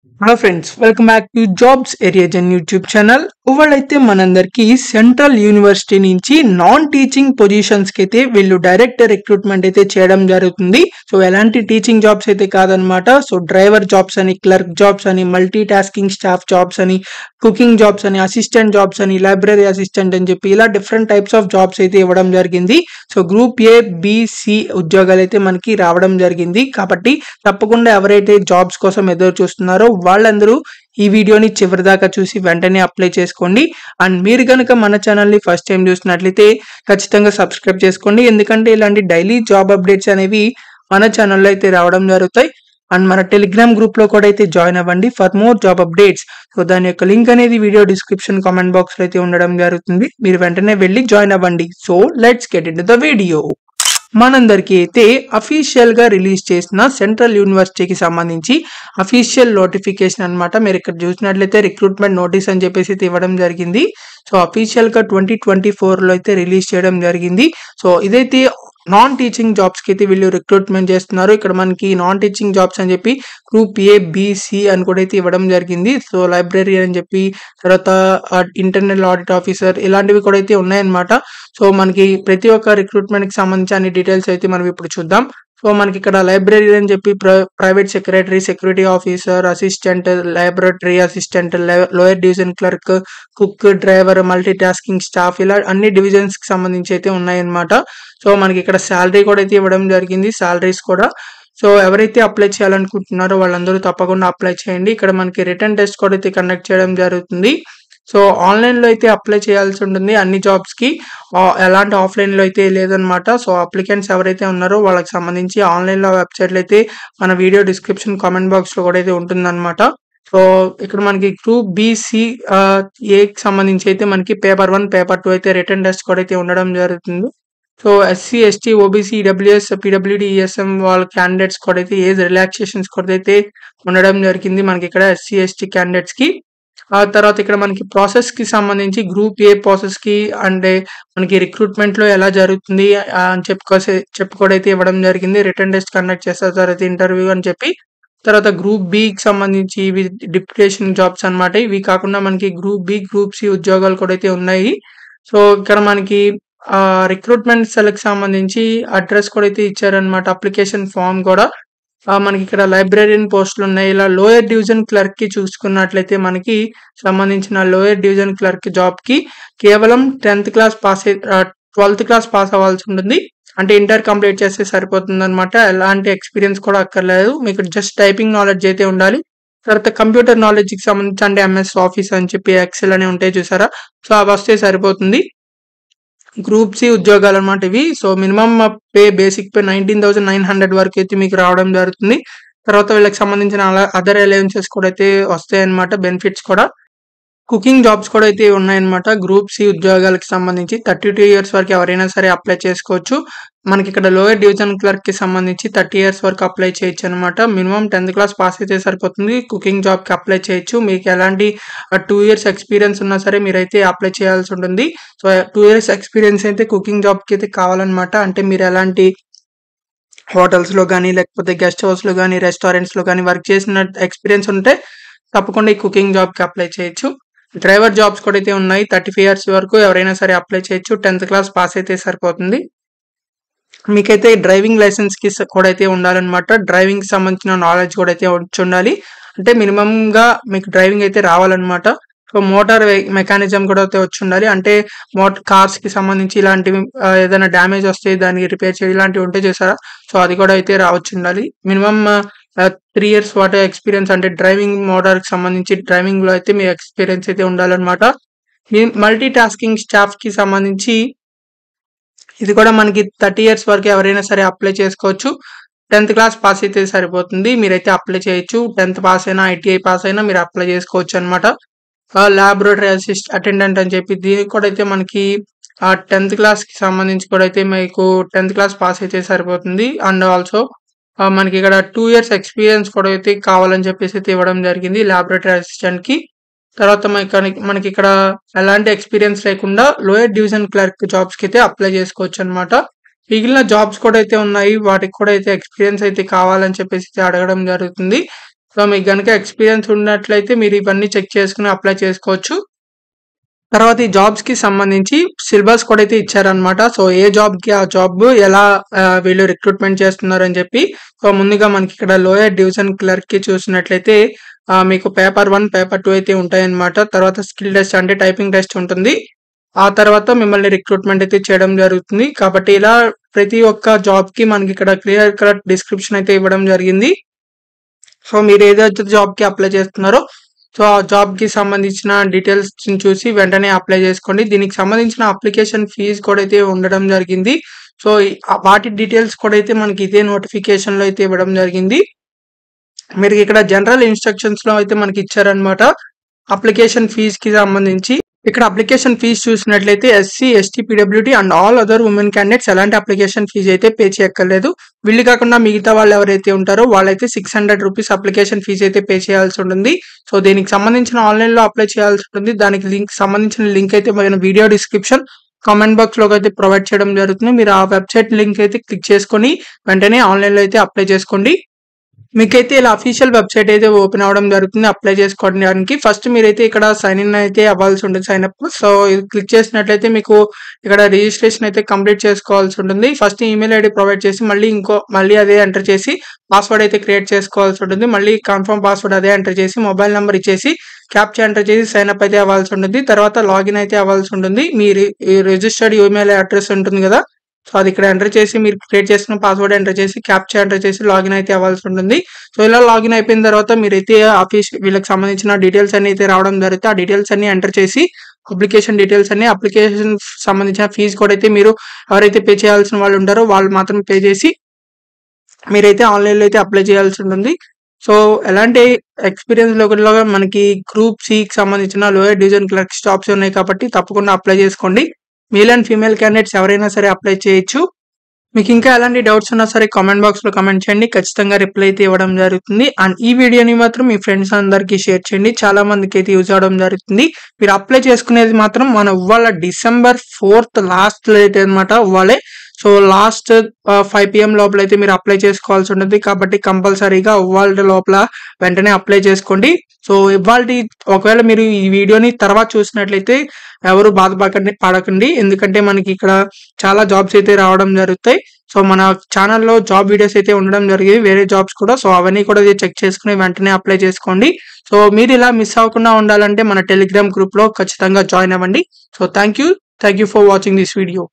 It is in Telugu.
Hello friends, welcome back to jobs area YouTube channel. ఇవాళైతే మనందరికి సెంట్రల్ యూనివర్సిటీ నుంచి నాన్ టీచింగ్ పొజిషన్స్ కి అయితే వీళ్ళు డైరెక్ట్ రిక్రూట్మెంట్ అయితే చేయడం జరుగుతుంది. సో ఎలాంటి టీచింగ్ జాబ్స్ అయితే కాదనమాట. సో డ్రైవర్ జాబ్స్ అని, క్లర్క్ జాబ్స్ అని, మల్టీ టాస్కింగ్ స్టాఫ్ జాబ్స్ అని, కుకింగ్ జాబ్స్ అని, అసిస్టెంట్ జాబ్స్ అని, లైబ్రరీ అసిస్టెంట్ అని చెప్పి ఇలా డిఫరెంట్ టైప్స్ ఆఫ్ జాబ్స్ అయితే ఇవ్వడం జరిగింది. So group A, B, C ఉద్యోగాలు అయితే మనకి రావడం జరిగింది. కాబట్టి తప్పకుండా ఎవరైతే జాబ్స్ కోసం ఎదురు చూస్తున్నారో వాళ్ళందరూ ఈ వీడియోని చివరి దాకా చూసి వెంటనే అప్లై చేసుకోండి. అండ్ మీరు కనుక మన ఛానల్ని ఫస్ట్ టైం చూసినట్లయితే ఖచ్చితంగా సబ్స్క్రైబ్ చేసుకోండి. ఎందుకంటే ఇలాంటి డైలీ జాబ్ అప్డేట్స్ అనేవి మన ఛానల్లో అయితే రావడం జరుగుతాయి. అండ్ మన టెలిగ్రామ్ గ్రూప్ లో కూడా అయితే జాయిన్ అవ్వండి for more job updates. So దాని యొక్క లింక్ అనేది వీడియో డిస్క్రిప్షన్ కామెంట్ బాక్స్ లో అయితే ఉండడం జరుగుతుంది. మీరు వెంటనే వెళ్ళి జాయిన్ అవ్వండి. So let's get in to the video. మనందరికీ అయితే అఫీషియల్ గా రిలీజ్ చేసిన సెంట్రల్ యూనివర్సిటీకి సంబంధించి అఫీషియల్ నోటిఫికేషన్ అన్నమాట. మీరు ఇక్కడ చూసినట్లయితే రిక్రూట్మెంట్ నోటీస్ అని చెప్పేసి ఇవ్వడం జరిగింది. సో అఫీషియల్ గా 2024 లో అయితే రిలీజ్ చేయడం జరిగింది. సో ఇదైతే నాన్ టీచింగ్ జాబ్స్ కి అయితే వీళ్ళు రిక్రూట్మెంట్ చేస్తున్నారు. ఇక్కడ మనకి నాన్ టీచింగ్ జాబ్స్ అని చెప్పి గ్రూప్ ఏ, బి, సి అని కూడా అయితే ఇవ్వడం జరిగింది. సో లైబ్రరీ అని చెప్పి, తర్వాత ఇంటర్నల్ ఆడిట్ ఆఫీసర్ ఇలాంటివి కూడా అయితే ఉన్నాయన్నమాట. సో మనకి ప్రతి ఒక్క రిక్రూట్మెంట్ కి సంబంధించి అన్ని డీటెయిల్స్ అయితే మనం ఇప్పుడు చూద్దాం. సో మనకి ఇక్కడ లైబ్రరీ అని చెప్పి private secretary, security officer, assistant, library assistant, lower division clerk, cook, driver, multi tasking staff ఇలా అన్ని డివిజన్స్ కి సంబంధించి అయితే ఉన్నాయన్నమాట. సో మనకి ఇక్కడ శాలరీ కూడా అయితే ఇవ్వడం జరిగింది, శాలరీస్ కూడా. సో ఎవరైతే అప్లై చేయాలనుకుంటున్నారో వాళ్ళందరూ తప్పకుండా అప్లై చేయండి. ఇక్కడ మనకి రిటర్న్ టెస్ట్ కూడా అయితే కండక్ట్ చేయడం జరుగుతుంది. సో ఆన్లైన్ లో అయితే అప్లై చేయాల్సి ఉంటుంది అన్ని జాబ్స్ కి. ఎలాంటి ఆఫ్లైన్ లో అయితే లేదనమాట. సో అప్లికెంట్స్ ఎవరైతే ఉన్నారో వాళ్ళకి సంబంధించి ఆన్లైన్ లో వెబ్సైట్లు అయితే మన వీడియో డిస్క్రిప్షన్ కామెంట్ బాక్స్ లో కూడా అయితే ఉంటుందన్నమాట. సో ఇక్కడ మనకి గ్రూప్ బిసి ఏకి సంబంధించి అయితే మనకి పేపర్ 1, పేపర్ 2 అయితే రిటర్న్ టెస్ట్ కూడా అయితే ఉండడం జరుగుతుంది. So SC, ST, OBC, EWS, PWD, ESM వాళ్ళ క్యాండిడేట్స్ కూడా అయితే ఏజ్ రిలాక్సేషన్స్ కూడా అయితే ఉండడం జరిగింది మనకి ఇక్కడ ఎస్సీ, ఎస్టీ క్యాండిడేట్స్ కి. ఆ తర్వాత ఇక్కడ మనకి ప్రాసెస్ కి సంబంధించి గ్రూప్ ఏ ప్రాసెస్ కి అంటే మనకి రిక్రూట్మెంట్ లో ఎలా జరుగుతుంది అని చెప్పుకోడైతే ఇవ్వడం జరిగింది. రిటర్న్ టెస్ట్ కండక్ట్ చేస్తారు, తర్వాత ఇంటర్వ్యూ అని చెప్పి. తర్వాత గ్రూప్ బి కి సంబంధించి ఇవి డిప్యుటేషన్ జాబ్స్ అన్నమాట. ఇవి కాకుండా మనకి గ్రూప్ బి, గ్రూప్ సి ఉద్యోగాలు కూడా అయితే ఉన్నాయి. సో ఇక్కడ మనకి రిక్రూట్మెంట్ సెలెక్ట్ సంబంధించి అడ్రస్ కూడా అయితే ఇచ్చారనమాట, అప్లికేషన్ ఫామ్ కూడా. మనకి ఇక్కడ లైబ్రరీన్ పోస్టులు ఉన్నాయి. ఇలా లోయర్ డివిజన్ క్లర్క్ కి చూసుకున్నట్లయితే మనకి సంబంధించిన లోయర్ డివిజన్ క్లర్క్ జాబ్ కి కేవలం 12th class pass 12th class pass అవ్వాల్సి ఉంటుంది. అంటే ఇంటర్ కంప్లీట్ చేస్తే సరిపోతుంది అనమాట. ఎలాంటి ఎక్స్పీరియన్స్ కూడా అక్కర్లేదు, మీకు జస్ట్ టైపింగ్ నాలెడ్జ్ అయితే ఉండాలి. తర్వాత కంప్యూటర్ నాలెడ్జ్ కి సంబంధించి అంటే ఎంఎస్ ఆఫీస్ అని చెప్పి, ఎక్సెల్ అని ఉంటాయి చూసారా, సో అవి వస్తే సరిపోతుంది. గ్రూప్ సి ఉద్యోగాలు అనమాట ఇవి. So minimum pay, basic pay 19,900 వరకు అయితే మీకు రావడం జరుగుతుంది. తర్వాత వీళ్ళకి సంబంధించిన అదర్ అలవెన్సెస్ కూడా అయితే వస్తాయి అనమాట, బెనిఫిట్స్ కూడా. కుకింగ్ జాబ్స్ కూడా అయితే ఉన్నాయన్నమాట. గ్రూప్ సి ఉద్యోగాలకు సంబంధించి 32 ఇయర్స్ వరకు ఎవరైనా సరే అప్లై చేసుకోవచ్చు. మనకి ఇక్కడ లోయర్ డివిజన్ క్లర్క్ కి సంబంధించి 30 ఇయర్స్ వరకు అప్లై చేయొచ్చు అనమాట. మినిమం 10th క్లాస్ పాస్ అయితే సరిపోతుంది. కుకింగ్ జాబ్ కి అప్లై చేయొచ్చు. మీకు ఎలాంటి 2 ఇయర్స్ ఎక్స్పీరియన్స్ ఉన్నా సరే మీరైతే అప్లై చేయాల్సి ఉంటుంది. సో 2 ఇయర్స్ ఎక్స్పీరియన్స్ అయితే కుకింగ్ జాబ్ కి అయితే కావాలన్నమాట. అంటే మీరు ఎలాంటి హోటల్స్ లో కానీ, లేకపోతే గెస్ట్ హౌస్ లో కానీ, రెస్టారెంట్స్ లో కానీ వర్క్ చేసిన ఎక్స్పీరియన్స్ ఉంటే తప్పకుండా ఈ కుకింగ్ జాబ్ కి అప్లై చేయొచ్చు. డ్రైవర్ జాబ్స్ కూడా అయితే ఉన్నాయి. 35 ఇయర్స్ వరకు ఎవరైనా సరే అప్లై చేయొచ్చు. 10th క్లాస్ పాస్ అయితే సరిపోతుంది. మీకైతే డ్రైవింగ్ లైసెన్స్ కి కూడా అయితే ఉండాలన్నమాట. డ్రైవింగ్ కి సంబంధించిన నాలెడ్జ్ కూడా అయితే ఉండాలి. అంటే మినిమం గా మీకు డ్రైవింగ్ అయితే రావాలన్నమాట. సో మోటార్ మెకానిజం కూడా అయితే వచ్చి ఉండాలి. అంటే కార్స్ కి సంబంధించి ఇలాంటివి ఏదైనా డ్యామేజ్ వస్తే దానికి రిపేర్ చేయడం ఇలాంటివి ఉంటే చేస్తారా, సో అది కూడా అయితే రావచ్చు ఉండాలి. మినిమం 3 ఇయర్స్ వాటి ఎక్స్పీరియన్స్ అంటే డ్రైవింగ్ మోటార్ కి సంబంధించి డ్రైవింగ్ లో అయితే మీ ఎక్స్పీరియన్స్ అయితే ఉండాలన్నమాట. మల్టీ టాస్కింగ్ స్టాఫ్ కి సంబంధించి ఇది కూడా మనకి 30 ఇయర్స్ వరకు ఎవరైనా సరే అప్లై చేసుకోవచ్చు. 10th క్లాస్ పాస్ అయితే సరిపోతుంది, మీరైతే అప్లై చేయొచ్చు. 10th పాస్ అయినా, ఐటీఐ పాస్ అయినా మీరు అప్లై చేసుకోవచ్చు అనమాట. లాబొరేటరీ అటెండెంట్ అని చెప్పి దీనికి కూడా అయితే మనకి 10th క్లాస్ కి సంబంధించి కూడా అయితే మీకు 10th క్లాస్ పాస్ అయితే సరిపోతుంది. అండ్ ఆల్సో మనకి ఇక్కడ 2 ఇయర్స్ ఎక్స్పీరియన్స్ కూడా అయితే కావాలని చెప్పేసి అయితే ఇవ్వడం జరిగింది లాబొరేటరీ అసిస్టెంట్ కి. తర్వాత మనకి ఇక్కడ ఎలాంటి ఎక్స్పీరియన్స్ లేకుండా లోయర్ డివిజన్ క్లర్క్ జాబ్స్ కి అయితే అప్లై చేసుకోవచ్చు అనమాట. మిగిలిన జాబ్స్ కూడా అయితే ఉన్నాయి, వాటికి కూడా అయితే ఎక్స్పీరియన్స్ అయితే కావాలని చెప్పేసి అడగడం జరుగుతుంది. సో మీకు గనుక ఎక్స్‌పీరియన్స్ ఉన్నట్లయితే మీరు ఇవన్నీ చెక్ చేసుకొని అప్లై చేసుకోవచ్చు. తర్వాత ఈ జాబ్స్‌కి సంబంధించి సిలబస్ కూడా అయితే ఇచ్చారనమాట. సో ఏ జాబ్‌కి ఆ జాబ్ ఎలా వీళ్ళు రిక్రూట్‌మెంట్ చేస్తున్నారని చెప్పి. సో ముందుగా మనకి ఇక్కడ లోయర్ డివిజన్ క్లర్క్‌కి చూసినట్లయితే మీకు పేపర్ 1, పేపర్ 2 అయితే ఉంటాయన్నమాట. తర్వాత స్కిల్ టెస్ట్ అంటే టైపింగ్ టెస్ట్ ఉంటుంది. ఆ తర్వాత మిమ్మల్ని రిక్రూట్‌మెంట్ అయితే చేయడం జరుగుతుంది. కాబట్టి ఇలా ప్రతి ఒక్క జాబ్‌కి మనకి ఇక్కడ క్లియర్ కట్ డిస్క్రిప్షన్ అయితే ఇవ్వడం జరిగింది. సో మీరు ఏదైతే జాబ్‌కి అప్లై చేస్తున్నారో సో ఆ జాబ్‌కి సంబంధించిన డీటెయిల్స్‌ని చూసి వెంటనే అప్లై చేసుకోండి. దీనికి సంబంధించిన అప్లికేషన్ ఫీజ్ కూడా అయితే ఉండడం జరిగింది. సో వాటి డీటెయిల్స్ కూడా అయితే మనకి ఇదే నోటిఫికేషన్‌లో అయితే ఇవ్వడం జరిగింది. మీరు ఇక్కడ జనరల్ ఇన్‌స్ట్రక్షన్స్‌లో అయితే మనకి ఇచ్చారన్నమాట. అప్లికేషన్ ఫీజ్‌కి సంబంధించి. ఇక్కడ అప్లికేషన్ ఫీజ్ చూసినట్లయితే SC, ST, PWD and all other women candidates ఎలాంటి అప్లికేషన్ ఫీజ్ అయితే పే చేయక్కర్లేదు. వీళ్ళు కాకుండా మిగతా వాళ్ళు ఎవరైతే ఉంటారో వాళ్ళైతే ₹600 అప్లికేషన్ ఫీజ్ అయితే పే చేయాల్సి ఉంటుంది. సో దీనికి సంబంధించిన ఆన్‌లైన్‌లో అప్లై చేయాల్సి ఉంటుంది. దానికి సంబంధించిన లింక్ అయితే మన వీడియో డిస్క్రిప్షన్, కామెంట్ బాక్స్‌లో అయితే ప్రొవైడ్ చేయడం జరుగుతుంది. మీరు ఆ వెబ్‌సైట్ లింక్ అయితే క్లిక్ చేసుకొని వెంటనే ఆన్‌లైన్‌లో అయితే అప్లై చేసుకోండి. మీకైతే ఇలా అఫీషియల్ వెబ్‌సైట్ అయితే ఓపెన్ అవ్వడం జరుగుతుంది అప్లై చేసుకోవడానికి. ఫస్ట్ మీరైతే ఇక్కడ సైన్ ఇన్ అయితే అవ్వాల్సి ఉంటుంది సైన్ అప్. సో ఇది క్లిక్ చేసినట్లయితే మీకు ఇక్కడ రిజిస్ట్రేషన్ అయితే కంప్లీట్ చేసుకోవాల్సి ఉంటుంది. ఫస్ట్ ఈమెయిల్ ఐడీ ప్రొవైడ్ చేసి మళ్ళీ అదే ఎంటర్ చేసి పాస్వర్డ్ అయితే క్రియేట్ చేసుకోవాల్సి ఉంటుంది. మళ్ళీ కన్ఫర్మ్ పాస్వర్డ్ అదే ఎంటర్ చేసి మొబైల్ నంబర్ ఇచ్చేసి క్యాప్చా ఎంటర్ చేసి సైన్ అప్ అయితే అవ్వాల్సి ఉంటుంది. తర్వాత లాగిన్ అయితే అవ్వాల్సి ఉంటుంది. మీ రిజిస్టర్డ్ ఈమెయిల్ అడ్రెస్ ఉంటుంది కదా. సో అది ఇక్కడ ఎంటర్ చేసి మీరు క్రియేట్ చేసిన పాస్వర్డ్ ఎంటర్ చేసి క్యాప్చా ఎంటర్ చేసి లాగిన్ అయితే అవ్వాల్సి ఉంటుంది. సో ఇలా లాగిన్ అయిపోయిన తర్వాత మీరైతే వీళ్ళకి సంబంధించిన డీటెయిల్స్ అన్ని అయితే రావడం జరుగుతుంది. ఆ డీటెయిల్స్ అన్ని ఎంటర్ చేసి అప్లికేషన్ డీటెయిల్స్ అన్ని అప్లికేషన్ సంబంధించిన ఫీజు కూడా అయితే మీరు ఎవరైతే పే చేయాల్సిన వాళ్ళు ఉంటారో వాళ్ళు మాత్రం పే చేసి మీరైతే ఆన్‌లైన్‌లో అయితే అప్లై చేయాల్సి ఉంటుంది. సో ఎలాంటి ఎక్స్‌పీరియన్స్ లోగా మనకి గ్రూప్ సికి సంబంధించిన లోయర్ డివిజన్ క్లర్క్స్ జాబ్స్ ఉన్నాయి కాబట్టి తప్పకుండా అప్లై చేసుకోండి. మేల్ అండ్ ఫీమేల్ క్యాండిడేట్స్ ఎవరైనా సరే అప్లై చేయొచ్చు. మీకు ఇంకా ఎలాంటి డౌట్స్ ఉన్నా సరే కామెంట్ బాక్స్‌లో కామెంట్ చేయండి. ఖచ్చితంగా రిప్లై అయితే ఇవ్వడం జరుగుతుంది. అండ్ ఈ వీడియోని మాత్రం మీ ఫ్రెండ్స్ అందరికీ షేర్ చేయండి. చాలా మందికి అయితే యూజ్ అవ్వడం జరుగుతుంది. మీరు అప్లై చేసుకునేది మాత్రం ఇవాళ డిసెంబర్ 4th లాస్ట్ డేట్ అన్నమాట ఇవ్వాలే. సో లాస్ట్ 5 PM లోపల అయితే మీరు అప్లై చేసుకోవాల్సి ఉంటుంది. కాబట్టి కంపల్సరీగా ఇవాల్టి లోపల వెంటనే అప్లై చేసుకోండి. సో ఒకవేళ మీరు ఈ వీడియోని తర్వాత చూసినట్లయితే ఎవరు పడకండి. ఎందుకంటే మనకి ఇక్కడ చాలా జాబ్స్ అయితే రావడం జరుగుతాయి. సో మన ఛానల్‌లో జాబ్ వీడియోస్ అయితే ఉండడం జరిగేవి. వేరే జాబ్స్ కూడా. సో అవన్నీ కూడా చెక్ చేసుకొని వెంటనే అప్లై చేసుకోండి. సో మీరు ఇలా మిస్ అవ్వకుండా ఉండాలంటే మన టెలిగ్రామ్ గ్రూప్‌లో ఖచ్చితంగా జాయిన్ అవ్వండి. So thank you for watching this video.